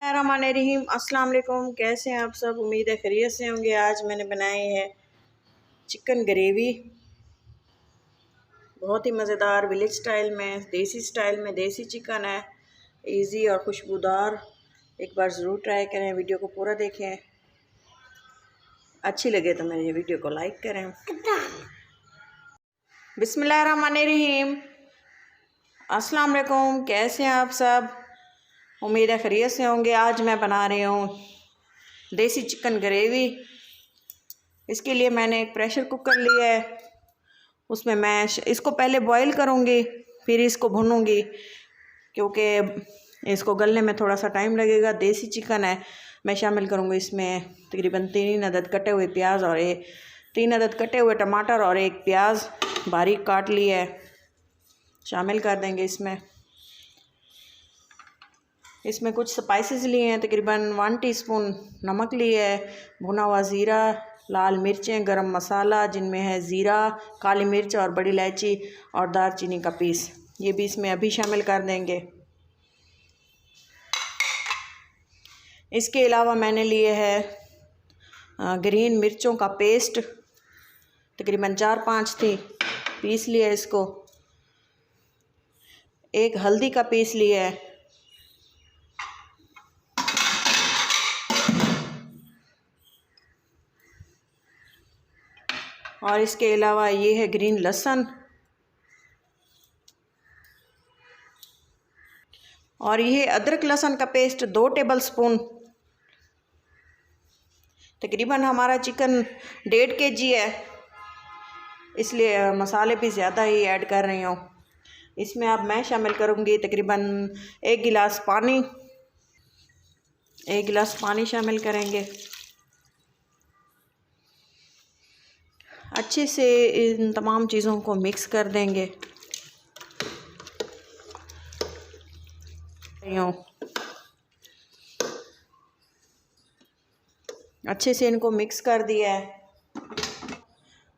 बिस्मिल्लाहिर्रहमानिर्रहीम। अस्सलाम वालेकुम। कैसे हैं आप सब? उम्मीद है खैरियत से होंगे। आज मैंने बनाई है चिकन ग्रेवी, बहुत ही मज़ेदार विलेज स्टाइल में, देसी स्टाइल में। देसी चिकन है, इजी और खुशबूदार। एक बार ज़रूर ट्राई करें, वीडियो को पूरा देखें। अच्छी लगे तो मेरी वीडियो को लाइक करें। बिस्मिल्लाहिर्रहमानिर्रहीम। अस्सलाम वालेकुम। कैसे हैं आप सब? उम्मीद है खैरियत से होंगे। आज मैं बना रही हूँ देसी चिकन ग्रेवी। इसके लिए मैंने एक प्रेशर कुकर लिया है। उसमें मैं इसको पहले बॉईल करूँगी, फिर इसको भूनूंगी, क्योंकि इसको गलने में थोड़ा सा टाइम लगेगा। देसी चिकन है। मैं शामिल करूँगी इसमें तकरीबन 3 अदद कटे हुए प्याज और 3 अदद कटे हुए टमाटर और 1 प्याज बारीक काट लिया है, शामिल कर देंगे इसमें कुछ स्पाइसेस लिए हैं, तकरीबन 1 टीस्पून नमक लिया है, भुना हुआ ज़ीरा, लाल मिर्चें, गरम मसाला जिनमें है ज़ीरा, काली मिर्च और बड़ी इलायची और दालचीनी का पीस, ये भी इसमें अभी शामिल कर देंगे। इसके अलावा मैंने लिए है ग्रीन मिर्चों का पेस्ट, तकरीबन 4-5 थी, पीस लिया इसको। 1 हल्दी का पीस लिया है, और इसके अलावा ये है ग्रीन लहसुन, और ये अदरक लहसुन का पेस्ट 2 टेबलस्पून। तकरीबन हमारा चिकन 1.5 kg है, इसलिए मसाले भी ज़्यादा ही ऐड कर रही हूँ। इसमें अब मैं शामिल करूँगी तकरीबन 1 गिलास पानी। 1 गिलास पानी शामिल करेंगे। अच्छे से इन तमाम चीज़ों को मिक्स कर देंगे। अच्छे से इनको मिक्स कर दिया है,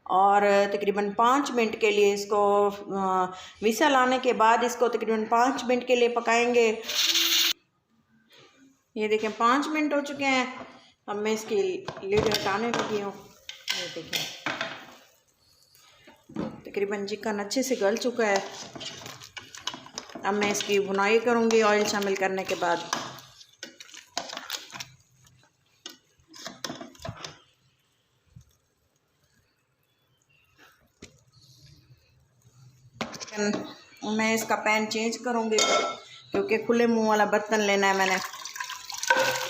और तकरीबन 5 मिनट के लिए इसको विसल आने के बाद इसको तकरीबन 5 मिनट के लिए पकाएंगे। ये देखें 5 मिनट हो चुके हैं। अब मैं इसकी लिड हटाने लगी हूँ। ये देखें तकरीबन चिकन अच्छे से गल चुका है। अब मैं इसकी भुनाई करूँगी ऑयल शामिल करने के बाद। मैं इसका पैन चेंज करूँगी, क्योंकि खुले मुंह वाला बर्तन लेना है मैंने,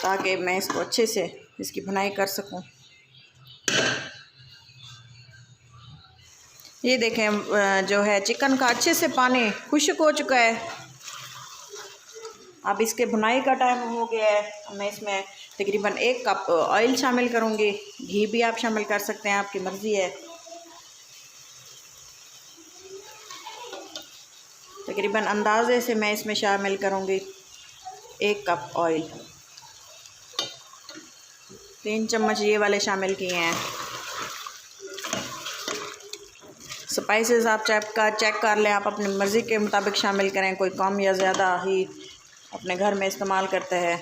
ताकि मैं इसको अच्छे से इसकी भुनाई कर सकूँ। ये देखें जो है चिकन का अच्छे से पानी खुश्क हो चुका है। अब इसके भुनाई का टाइम हो गया है। मैं इसमें तकरीबन 1 कप ऑयल शामिल करूँगी। घी भी आप शामिल कर सकते हैं, आपकी मर्ज़ी है। तकरीबन अंदाजे से मैं इसमें शामिल करूँगी 1 कप ऑयल। 3 चम्मच ये वाले शामिल किए हैं। स्पाइसेस आप चेक कर लें, आप अपनी मर्ज़ी के मुताबिक शामिल करें, कोई कम या ज़्यादा ही अपने घर में इस्तेमाल करते हैं।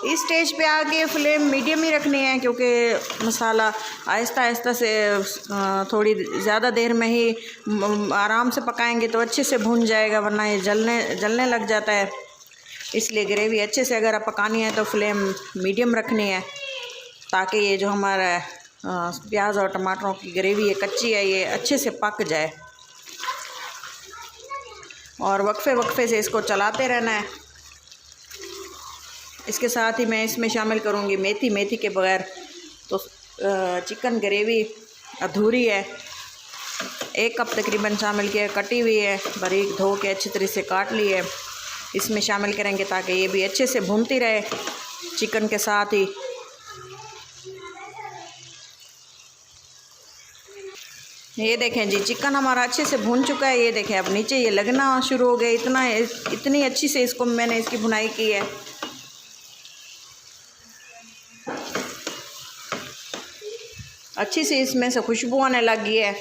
इस स्टेज पे आके फ्लेम मीडियम ही रखनी है, क्योंकि मसाला आहिस्ता आहिस्ता से थोड़ी ज़्यादा देर में ही आराम से पकाएंगे तो अच्छे से भुन जाएगा, वरना ये जलने लग जाता है। इसलिए ग्रेवी अच्छे से अगर आप पकानी है तो फ्लेम मीडियम रखनी है, ताकि ये जो हमारा प्याज और टमाटरों की ग्रेवी है कच्ची है, ये अच्छे से पक जाए। और वक्फे से इसको चलाते रहना है। इसके साथ ही मैं इसमें शामिल करूँगी मेथी के बगैर तो चिकन ग्रेवी अधूरी है। 1 कप तकरीबन शामिल किया, कटी हुई है, बारीक धो के अच्छी तरह से काट ली है। इसमें शामिल करेंगे ताकि ये भी अच्छे से भूनती रहे चिकन के साथ ही। ये देखें जी, चिकन हमारा अच्छे से भून चुका है। ये देखें अब नीचे ये लगना शुरू हो गया। इतनी अच्छी से मैंने इसकी भुनाई की है। अच्छी से इसमें से खुशबू आने लगी है।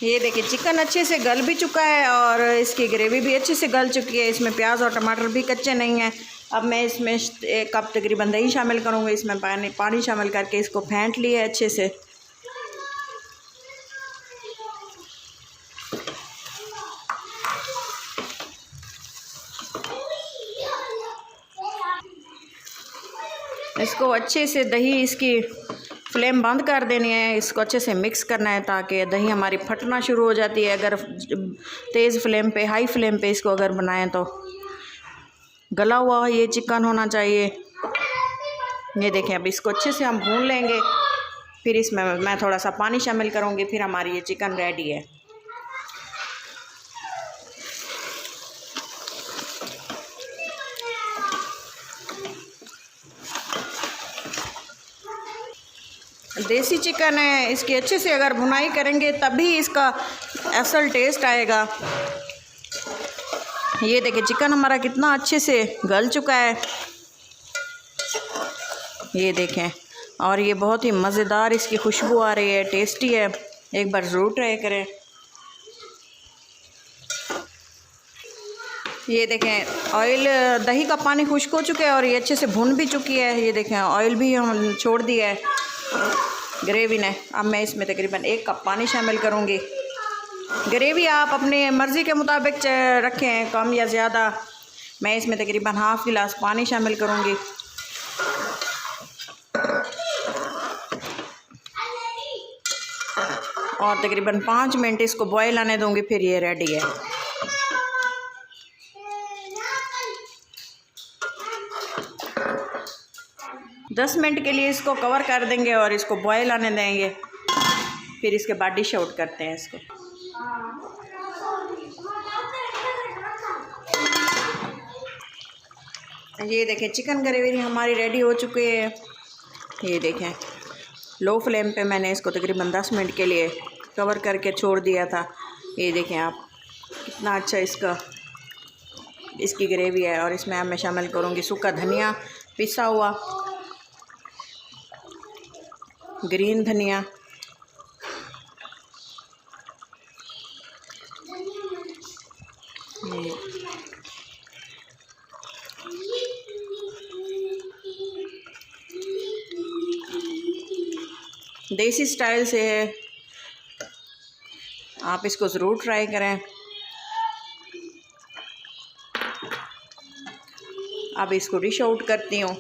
ये देखिए चिकन अच्छे से गल भी चुका है और इसकी ग्रेवी भी अच्छे से गल चुकी है। इसमें प्याज और टमाटर भी कच्चे नहीं हैं। अब मैं इसमें 1 कप तकरीबन दही शामिल करूँगी। इसमें पानी शामिल करके इसको फेंट लिया है अच्छे से। इसको अच्छे से दही इसकी फ्लेम बंद कर देनी है। इसको अच्छे से मिक्स करना है ताकि दही हमारी फटना शुरू हो जाती है। अगर तेज़ फ्लेम पे, हाई फ्लेम पे इसको अगर बनाएं तो गला हुआ ये चिकन होना चाहिए। ये देखें, अब इसको अच्छे से हम भून लेंगे। फिर इसमें मैं थोड़ा सा पानी शामिल करूँगी। फिर हमारी ये चिकन रेडी है। देसी चिकन है, इसकी अच्छे से अगर भुनाई करेंगे तभी इसका असल टेस्ट आएगा। ये देखिए चिकन हमारा कितना अच्छे से गल चुका है। ये देखें, और ये बहुत ही मज़ेदार इसकी खुशबू आ रही है, टेस्टी है। एक बार ज़रूर ट्राई करें। ये देखें ऑयल, दही का पानी खुश्क हो चुका है और ये अच्छे से भुन भी चुकी है। ये देखें ऑयल भी हम छोड़ दिया है ग्रेवी ने। अब मैं इसमें तकरीबन 1 कप पानी शामिल करूँगी। ग्रेवी आप अपने मर्ज़ी के मुताबिक रखें, कम या ज़्यादा। मैं इसमें तकरीबन ½ गिलास पानी शामिल करूँगी। और तकरीबन 5 मिनट इसको बॉयल आने दूँगी, फिर ये रेडी है। दस मिनट के लिए इसको कवर कर देंगे और इसको बॉयल आने देंगे। फिर इसके बाद डिश आउट करते हैं इसको। ये देखें चिकन ग्रेवी हमारी रेडी हो चुकी है। ये देखें लो फ्लेम पे मैंने इसको तकरीबन 10 मिनट के लिए कवर करके छोड़ दिया था। ये देखें आप कितना अच्छा इसकी ग्रेवी है। और इसमें मैं शामिल करूँगी सूखा धनिया, पिसा हुआ ग्रीन धनिया, देसी स्टाइल से है, आप इसको ज़रूर ट्राई करें। अब इसको डिश आउट करती हूँ।